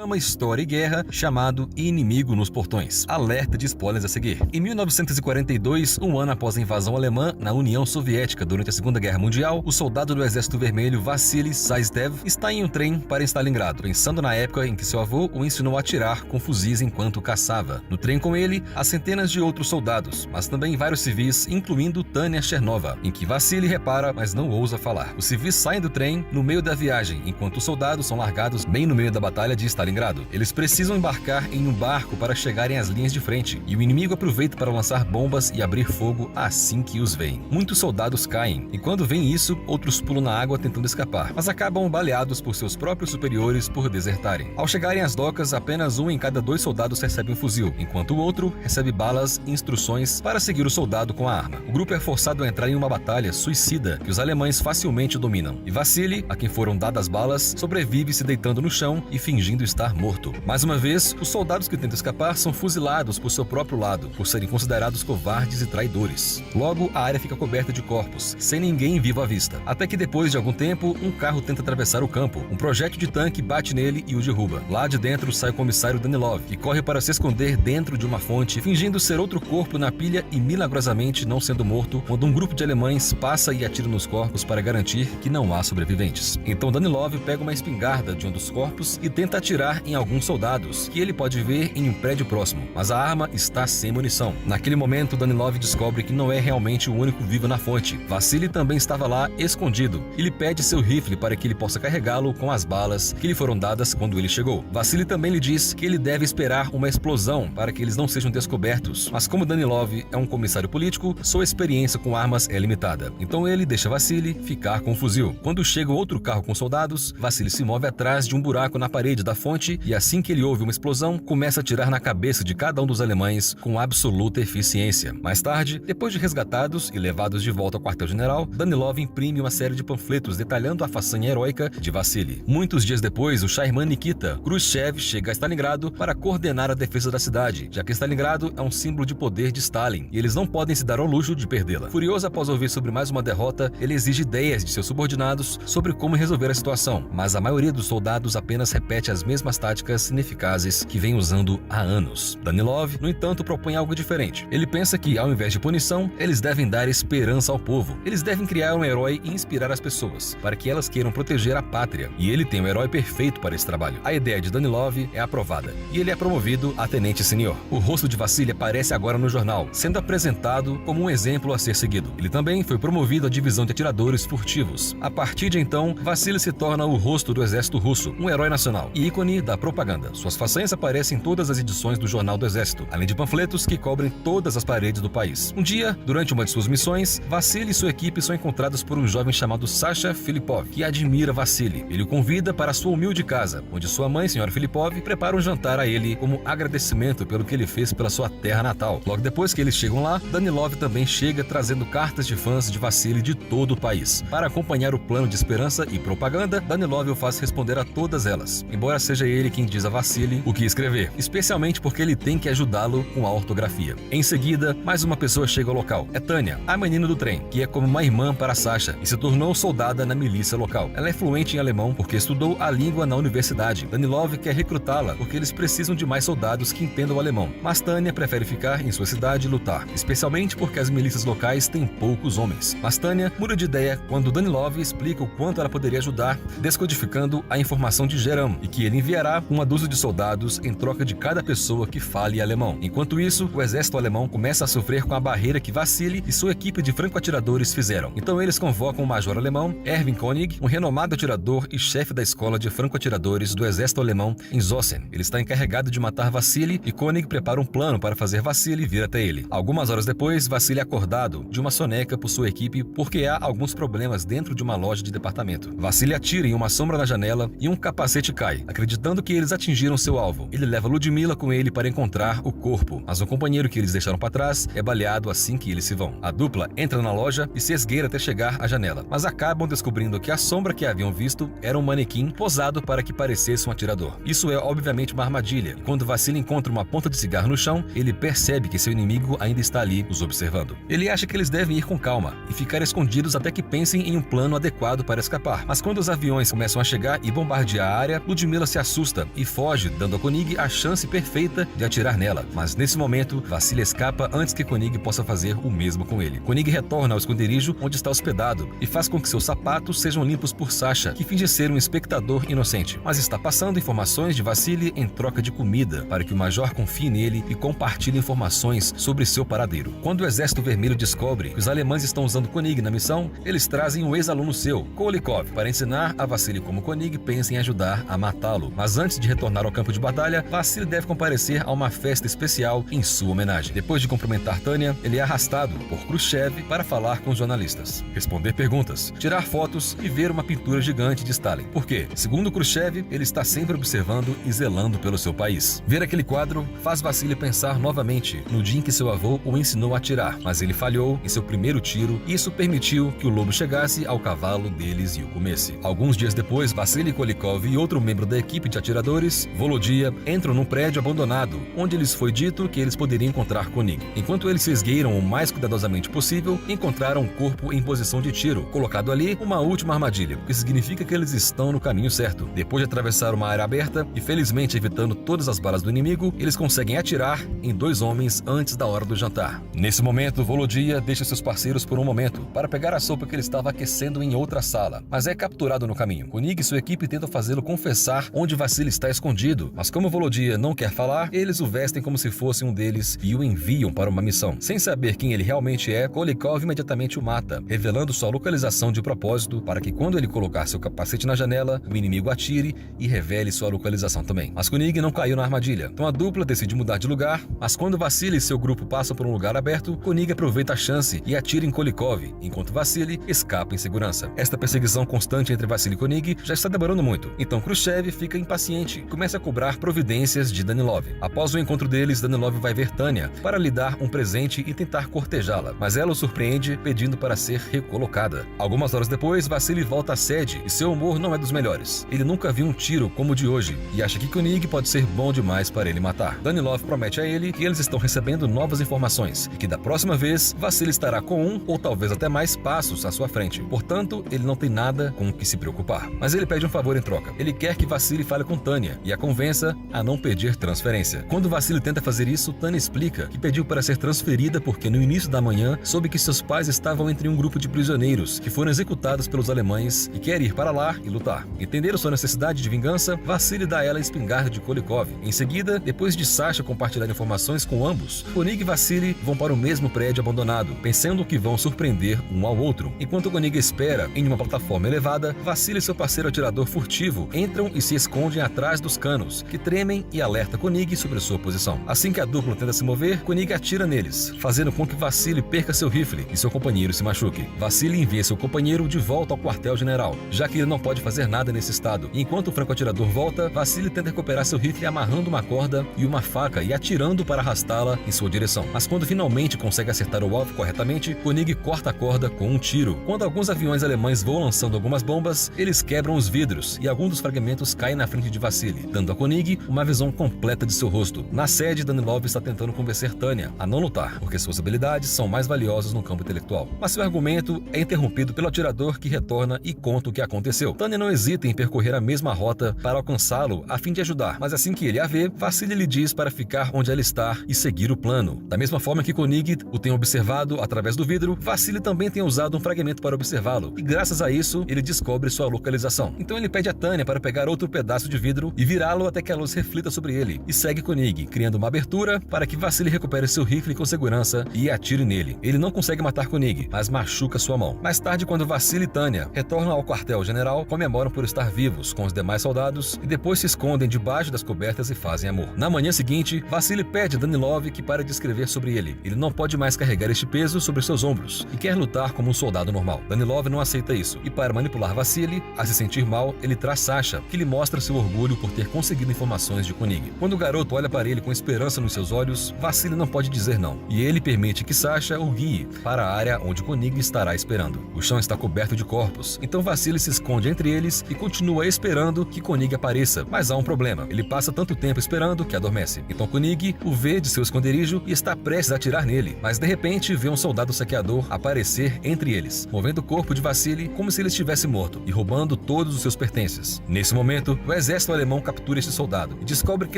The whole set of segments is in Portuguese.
Uma história e guerra chamado Inimigo nos Portões. Alerta de spoilers a seguir. Em 1942, um ano após a invasão alemã na União Soviética durante a Segunda Guerra Mundial, o soldado do Exército Vermelho Vassili Saistev está em um trem para Stalingrado, pensando na época em que seu avô o ensinou a atirar com fuzis enquanto caçava. No trem com ele, há centenas de outros soldados, mas também vários civis, incluindo Tania Chernova, em que Vassili repara, mas não ousa falar. Os civis saem do trem no meio da viagem, enquanto os soldados são largados bem no meio da batalha de Stalingrado. Eles precisam embarcar em um barco para chegarem às linhas de frente, e o inimigo aproveita para lançar bombas e abrir fogo assim que os veem. Muitos soldados caem, e quando veem isso, outros pulam na água tentando escapar, mas acabam baleados por seus próprios superiores por desertarem. Ao chegarem às docas, apenas um em cada 2 soldados recebe um fuzil, enquanto o outro recebe balas e instruções para seguir o soldado com a arma. O grupo é forçado a entrar em uma batalha suicida que os alemães facilmente dominam, e Vassili, a quem foram dadas balas, sobrevive se deitando no chão e fingindo estar morto. Mais uma vez, os soldados que tentam escapar são fuzilados por seu próprio lado, por serem considerados covardes e traidores. Logo, a área fica coberta de corpos, sem ninguém vivo à vista. Até que depois de algum tempo, um carro tenta atravessar o campo. Um projétil de tanque bate nele e o derruba. Lá de dentro sai o comissário Danilov, que corre para se esconder dentro de uma fonte, fingindo ser outro corpo na pilha e milagrosamente não sendo morto, quando um grupo de alemães passa e atira nos corpos para garantir que não há sobreviventes. Então Danilov pega uma espingarda de um dos corpos e tenta atirar em alguns soldados, que ele pode ver em um prédio próximo, mas a arma está sem munição. Naquele momento, Danilov descobre que não é realmente o único vivo na fonte. Vassili também estava lá, escondido. Ele pede seu rifle para que ele possa carregá-lo com as balas que lhe foram dadas quando ele chegou. Vassili também lhe diz que ele deve esperar uma explosão para que eles não sejam descobertos, mas como Danilov é um comissário político, sua experiência com armas é limitada. Então ele deixa Vassili ficar com o fuzil. Quando chega outro carro com soldados, Vassili se move atrás de um buraco na parede da fonte e assim que ele ouve uma explosão, começa a atirar na cabeça de cada um dos alemães com absoluta eficiência. Mais tarde, depois de resgatados e levados de volta ao quartel-general, Danilov imprime uma série de panfletos detalhando a façanha heróica de Vassili. Muitos dias depois, o Chairman Nikita Khrushchev chega a Stalingrado para coordenar a defesa da cidade, já que Stalingrado é um símbolo de poder de Stalin e eles não podem se dar ao luxo de perdê-la. Furioso após ouvir sobre mais uma derrota, ele exige ideias de seus subordinados sobre como resolver a situação, mas a maioria dos soldados apenas repete as mesmas táticas ineficazes que vem usando há anos. Danilov, no entanto, propõe algo diferente. Ele pensa que, ao invés de punição, eles devem dar esperança ao povo. Eles devem criar um herói e inspirar as pessoas, para que elas queiram proteger a pátria. E ele tem o herói perfeito para esse trabalho. A ideia de Danilov é aprovada, e ele é promovido a tenente sênior. O rosto de Vassili aparece agora no jornal, sendo apresentado como um exemplo a ser seguido. Ele também foi promovido à divisão de atiradores furtivos. A partir de então, Vassili se torna o rosto do exército russo, um herói nacional e ícone da propaganda. Suas façanhas aparecem em todas as edições do Jornal do Exército, além de panfletos que cobrem todas as paredes do país. Um dia, durante uma de suas missões, Vassili e sua equipe são encontrados por um jovem chamado Sasha Filipov, que admira Vassili. Ele o convida para sua humilde casa, onde sua mãe, Sra. Filipov, prepara um jantar a ele como agradecimento pelo que ele fez pela sua terra natal. Logo depois que eles chegam lá, Danilov também chega trazendo cartas de fãs de Vassili de todo o país. Para acompanhar o plano de esperança e propaganda, Danilov o faz responder a todas elas, embora seja ele quem diz a Vassili o que escrever, especialmente porque ele tem que ajudá-lo com a ortografia. Em seguida, mais uma pessoa chega ao local. É Tania, a menina do trem, que é como uma irmã para Sasha e se tornou soldada na milícia local. Ela é fluente em alemão porque estudou a língua na universidade. Danilov quer recrutá-la porque eles precisam de mais soldados que entendam o alemão, mas Tania prefere ficar em sua cidade e lutar, especialmente porque as milícias locais têm poucos homens. Mas Tania muda de ideia quando Danilov explica o quanto ela poderia ajudar, descodificando a informação de Geram e que ele enviará uma dúzia de soldados em troca de cada pessoa que fale alemão. Enquanto isso, o exército alemão começa a sofrer com a barreira que Vassili e sua equipe de franco-atiradores fizeram. Então eles convocam o major alemão Erwin König, um renomado atirador e chefe da escola de franco-atiradores do exército alemão em Zossen. Ele está encarregado de matar Vassili e König prepara um plano para fazer Vassili vir até ele. Algumas horas depois, Vassili é acordado de uma soneca por sua equipe porque há alguns problemas dentro de uma loja de departamento. Vassili atira em uma sombra na janela e um capacete cai, acreditando que eles atingiram seu alvo. Ele leva Ludmila com ele para encontrar o corpo, mas o companheiro que eles deixaram para trás é baleado assim que eles se vão. A dupla entra na loja e se esgueira até chegar à janela, mas acabam descobrindo que a sombra que haviam visto era um manequim posado para que parecesse um atirador. Isso é obviamente uma armadilha, e quando Vassili encontra uma ponta de cigarro no chão, ele percebe que seu inimigo ainda está ali os observando. Ele acha que eles devem ir com calma e ficar escondidos até que pensem em um plano adequado para escapar, mas quando os aviões começam a chegar e bombardear a área, Ludmila se assusta e foge, dando a Koenig a chance perfeita de atirar nela. Mas nesse momento, Vasily escapa antes que Koenig possa fazer o mesmo com ele. Koenig retorna ao esconderijo onde está hospedado e faz com que seus sapatos sejam limpos por Sasha, que finge ser um espectador inocente, mas está passando informações de Vasily em troca de comida para que o Major confie nele e compartilhe informações sobre seu paradeiro. Quando o Exército Vermelho descobre que os alemães estão usando Koenig na missão, eles trazem um ex-aluno seu, Kolikov, para ensinar a Vasily como Koenig pensa em ajudar a matá-lo. Mas antes de retornar ao campo de batalha, Vasily deve comparecer a uma festa especial em sua homenagem. Depois de cumprimentar Tanya, ele é arrastado por Khrushchev para falar com os jornalistas, responder perguntas, tirar fotos e ver uma pintura gigante de Stalin. Por quê? Segundo Khrushchev, ele está sempre observando e zelando pelo seu país. Ver aquele quadro faz Vasily pensar novamente no dia em que seu avô o ensinou a atirar, mas ele falhou em seu primeiro tiro e isso permitiu que o lobo chegasse ao cavalo deles e o comesse. Alguns dias depois, Vasily Kolikov e outro membro da equipe de atiradores, Volodya, entram num prédio abandonado, onde lhes foi dito que eles poderiam encontrar Koenig. Enquanto eles se esgueiram o mais cuidadosamente possível, encontraram um corpo em posição de tiro, colocado ali uma última armadilha, o que significa que eles estão no caminho certo. Depois de atravessar uma área aberta e felizmente evitando todas as balas do inimigo, eles conseguem atirar em 2 homens antes da hora do jantar. Nesse momento, Volodya deixa seus parceiros por um momento para pegar a sopa que ele estava aquecendo em outra sala, mas é capturado no caminho. Koenig e sua equipe tentam fazê-lo confessar onde Vasily está escondido, mas como Volodya não quer falar, eles o vestem como se fosse um deles e o enviam para uma missão. Sem saber quem ele realmente é, Kolikov imediatamente o mata, revelando sua localização de propósito para que quando ele colocar seu capacete na janela, o inimigo atire e revele sua localização também. Mas Koenig não caiu na armadilha, então a dupla decide mudar de lugar, mas quando Vasily e seu grupo passam por um lugar aberto, Koenig aproveita a chance e atira em Kolikov, enquanto Vasily escapa em segurança. Esta perseguição constante entre Vasily e Koenig já está demorando muito, então Khrushchev fica impaciente e começa a cobrar providências de Danilov. Após o encontro deles, Danilov vai ver Tanya para lhe dar um presente e tentar cortejá-la, mas ela o surpreende pedindo para ser recolocada. Algumas horas depois, Vasily volta à sede e seu humor não é dos melhores. Ele nunca viu um tiro como o de hoje e acha que Koenig pode ser bom demais para ele matar. Danilov promete a ele que eles estão recebendo novas informações e que da próxima vez, Vasily estará com um ou talvez até mais passos à sua frente. Portanto, ele não tem nada com o que se preocupar. Mas ele pede um favor em troca. Ele quer que Vasily fale com Tanya e a convença a não pedir transferência. Quando Vasily tenta fazer isso, Tanya explica que pediu para ser transferida porque no início da manhã soube que seus pais estavam entre um grupo de prisioneiros que foram executados pelos alemães e quer ir para lá e lutar. Entendendo sua necessidade de vingança, Vasily dá a ela a espingarda de Kolikov. Em seguida, depois de Sasha compartilhar informações com ambos, Koenig e Vasily vão para o mesmo prédio abandonado, pensando que vão surpreender um ao outro. Enquanto Koenig espera em uma plataforma elevada, Vasily e seu parceiro atirador furtivo entram e se escondem atrás dos canos, que tremem e alerta Koenig sobre sua posição. Assim que a dupla tenta se mover, Koenig atira neles, fazendo com que Vasily perca seu rifle e seu companheiro se machuque. Vasily envia seu companheiro de volta ao quartel-general, já que ele não pode fazer nada nesse estado. E enquanto o franco-atirador volta, Vasily tenta recuperar seu rifle amarrando uma corda e uma faca e atirando para arrastá-la em sua direção. Mas quando finalmente consegue acertar o alvo corretamente, Koenig corta a corda com um tiro. Quando alguns aviões alemães voam lançando algumas bombas, eles quebram os vidros e alguns dos fragmentos caem na frente de Vasily, dando a Koenig uma visão completa de seu rosto. Na sede, Danilov está tentando convencer Tanya a não lutar, porque suas habilidades são mais valiosas no campo intelectual. Mas seu argumento é interrompido pelo atirador que retorna e conta o que aconteceu. Tanya não hesita em percorrer a mesma rota para alcançá-lo a fim de ajudar, mas assim que ele a vê, Vasily lhe diz para ficar onde ela está e seguir o plano. Da mesma forma que Koenig o tem observado através do vidro, Vasily também tem usado um fragmento para observá-lo, e graças a isso, ele descobre sua localização. Então ele pede a Tanya para pegar outro pedaço de vidro e virá-lo até que a luz reflita sobre ele, e segue Koenig, criando uma abertura para que Vasily recupere seu rifle com segurança e atire nele. Ele não consegue matar Koenig, mas machuca sua mão. Mais tarde, quando Vasily e Tanya retornam ao quartel-general, comemoram por estar vivos com os demais soldados e depois se escondem debaixo das cobertas e fazem amor. Na manhã seguinte, Vasily pede a Danilov que pare de escrever sobre ele. Ele não pode mais carregar este peso sobre seus ombros e quer lutar como um soldado normal. Danilov não aceita isso e, para manipular Vasily a se sentir mal, ele traz Sasha, que lhe mostra seu orgulho por ter conseguido informações de Koenig. Quando o garoto olha para ele com esperança nos seus olhos, Vasily não pode dizer não, e ele permite que Sasha o guie para a área onde Koenig estará esperando. O chão está coberto de corpos, então Vasily se esconde entre eles e continua esperando que Koenig apareça. Mas há um problema, ele passa tanto tempo esperando que adormece. Então Koenig o vê de seu esconderijo e está prestes a atirar nele, mas de repente vê um soldado saqueador aparecer entre eles, movendo o corpo de Vasily como se ele estivesse morto e roubando todos os seus pertences. Nesse momento, o O exército alemão captura este soldado e descobre que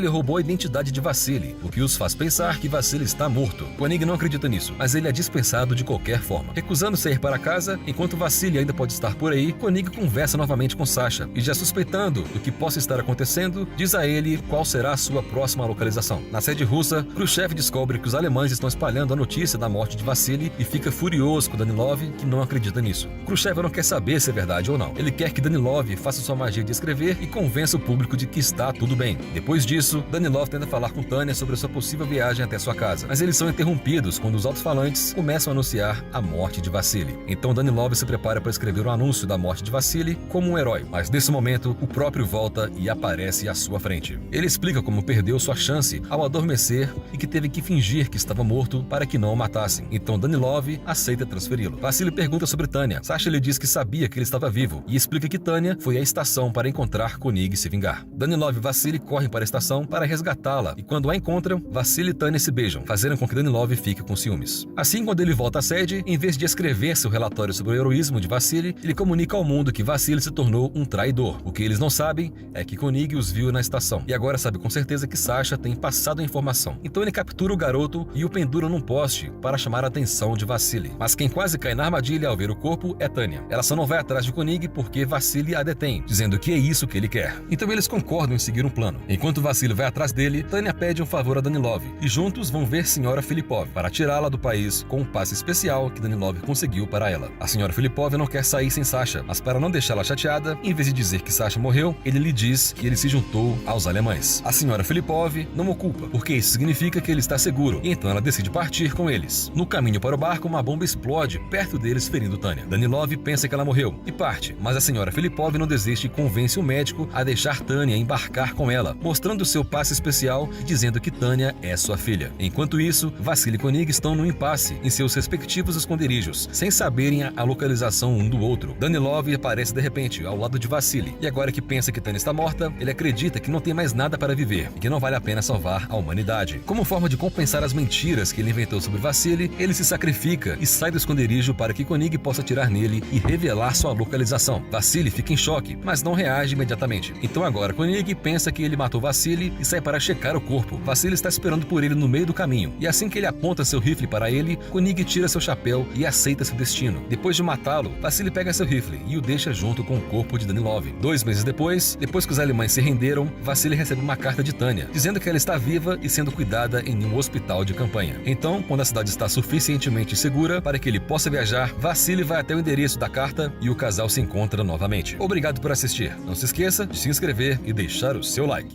ele roubou a identidade de Vassili, o que os faz pensar que Vassili está morto. Koenig não acredita nisso, mas ele é dispensado de qualquer forma. Recusando-se a ir para casa, enquanto Vassili ainda pode estar por aí, Koenig conversa novamente com Sasha e, já suspeitando do que possa estar acontecendo, diz a ele qual será a sua próxima localização. Na sede russa, Khrushchev descobre que os alemães estão espalhando a notícia da morte de Vassili e fica furioso com Danilov, que não acredita nisso. Khrushchev não quer saber se é verdade ou não. Ele quer que Danilov faça sua magia de escrever e convença o público de que está tudo bem. Depois disso, Danilov tenta falar com Tanya sobre sua possível viagem até sua casa, mas eles são interrompidos quando os alto-falantes começam a anunciar a morte de Vassili. Então Danilov se prepara para escrever o anúncio da morte de Vassili como um herói, mas nesse momento o próprio volta e aparece à sua frente. Ele explica como perdeu sua chance ao adormecer e que teve que fingir que estava morto para que não o matassem. Então Danilov aceita transferi-lo. Vassili pergunta sobre Tanya. Sasha lhe diz que sabia que ele estava vivo e explica que Tanya foi à estação para encontrar Koenig e se vingar. Danilov e Vassili correm para a estação para resgatá-la e quando a encontram, Vassili e Tanya se beijam, fazendo com que Danilov fique com ciúmes. Assim, quando ele volta à sede, em vez de escrever seu relatório sobre o heroísmo de Vassili, ele comunica ao mundo que Vassili se tornou um traidor. O que eles não sabem é que Koenig os viu na estação e agora sabe com certeza que Sasha tem passado a informação. Então ele captura o garoto e o pendura num poste para chamar a atenção de Vassili. Mas quem quase cai na armadilha ao ver o corpo é Tanya. Ela só não vai atrás de Koenig porque Vassili a detém, dizendo que é isso que ele quer. Então eles concordam em seguir um plano. Enquanto Vassili vai atrás dele, Tanya pede um favor a Danilov e juntos vão ver Sra. Filipov para tirá-la do país com um passe especial que Danilov conseguiu para ela. A Sra. Filipov não quer sair sem Sasha, mas para não deixá-la chateada, em vez de dizer que Sasha morreu, ele lhe diz que ele se juntou aos alemães. A Sra. Filipov não o culpa, porque isso significa que ele está seguro, e então ela decide partir com eles. No caminho para o barco, uma bomba explode perto deles, ferindo Tanya. Danilov pensa que ela morreu e parte, mas a Sra. Filipov não desiste e convence o médico a deixar Tanya embarcar com ela, mostrando seu passe especial e dizendo que Tanya é sua filha. Enquanto isso, Vassili e Koenig estão no impasse em seus respectivos esconderijos, sem saberem a localização um do outro. Danilov aparece de repente ao lado de Vassili, e agora que pensa que Tanya está morta, ele acredita que não tem mais nada para viver e que não vale a pena salvar a humanidade. Como forma de compensar as mentiras que ele inventou sobre Vassili, ele se sacrifica e sai do esconderijo para que Koenig possa atirar nele e revelar sua localização. Vassili fica em choque, mas não reage imediatamente. Então agora Koenig pensa que ele matou Vassili e sai para checar o corpo. Vassili está esperando por ele no meio do caminho, e assim que ele aponta seu rifle para ele, Koenig tira seu chapéu e aceita seu destino. Depois de matá-lo, Vassili pega seu rifle e o deixa junto com o corpo de Danilov. 2 meses depois que os alemães se renderam, Vassili recebe uma carta de Tanya, dizendo que ela está viva e sendo cuidada em um hospital de campanha. Então, quando a cidade está suficientemente segura para que ele possa viajar, Vassili vai até o endereço da carta e o casal se encontra novamente. Obrigado por assistir. Não se esqueça de se inscrever e deixar o seu like.